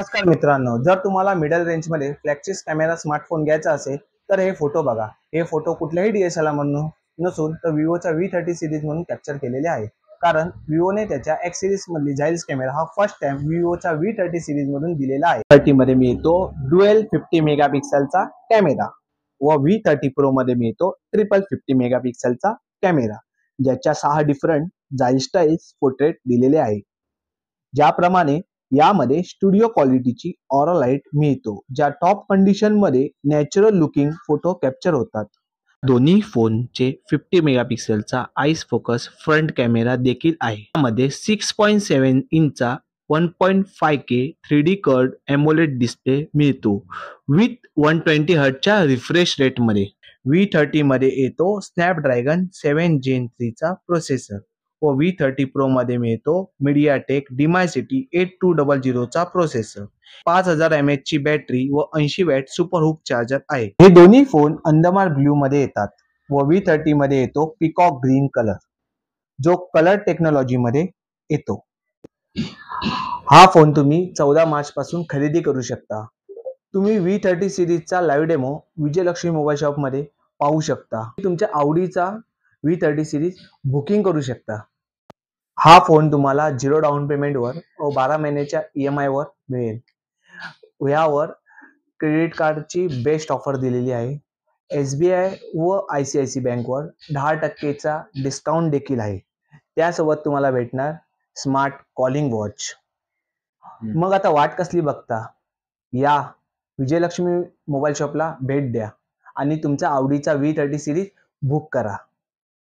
नमस्कार मित्रांनो, जर तुम्हाला मिडल रेंजमध्ये फ्लॅगशिप कॅमेरा स्मार्टफोन घ्यायचा असेल तर हे फोटो बघा. हे फोटो कुठल्याही DSLR म्हणून नसून तर विवोच्या V30 सिरीज म्हणून कॅप्चर केलेले आहे. कारण विवोने त्याच्या X सिरीज मधली जायल्स कॅमेरा हा फर्स्ट टाइम विवोच्या V30 सिरीज मधून दिलेला आहे. 30 मध्ये मिळतो ड्युएल 50 मेगापिक्सेलचा कॅमेरा व V30 प्रो मध्ये मिळतो ट्रिपल 50 मेगापिक्सेलचा कॅमेरा, ज्याच्या 6 डिफरंट जाईल स्टाईल्स पोर्ट्रेट दिलेले आहे. ज्याप्रमाणे यामध्ये स्टुडिओ क्वालिटीची ऑरा लाईट मिळतो, ज्या टॉप कंडिशन मध्ये नॅचरल लुकिंग फोटो कॅप्चर होतात. दोन्ही फोनचे 50 मेगापिक्सेलचा आईस फोकस फ्रंट कॅमेरा देखील आहे. यामध्ये 6.7 इंचचा 1.5K 3D curved AMOLED display मिळतो विथ 120 हर्ट्जच्या रिफ्रेश रेटमध्ये. V30 मध्ये येतो स्नॅपड्रॅगन 7 Gen 3 चा प्रोसेसर व V30 प्रो मध्ये मिळतो मीडियाटेक डिमायसिटी 8200 चा प्रोसेसर. 5000 mAh ची बॅटरी व 80 वॅट सुपर हुक चार्जर आहे. हे दोन्ही फोन अंदमान ब्ल्यू मध्ये येतात व V30 मध्ये येतो पिकॉक ग्रीन कलर, जो कलर टेक्नॉलॉजी मध्ये येतो. हा फोन तुम्ही 14 मार्च पासून खरेदी करू शकता. तुम्ही V30 सिरीजचा live demo Vijayalakshmi mobile shop मध्ये पाहू शकता. तुमच्या आवडीचा V30 सिरीज बुकिंग करू शकता. हा फोन तुम्हाला 0 डाऊन पेमेंट वर व 12 महिन्याच्या EMI वर मिळेल. यावर क्रेडिट कार्डची बेस्ट ऑफर दिलेली आहे. SBI व ICICI बँकवर 10% डिस्काउंट देखील आहे. त्यासोबत तुम्हाला भेटणार स्मार्ट कॉलिंग वॉच. मग आता वाट कसली बघता, या विजयलक्ष्मी मोबाईल शॉपला भेट द्या आणि तुमच्या आवडीचा V30 सिरीज बुक करा.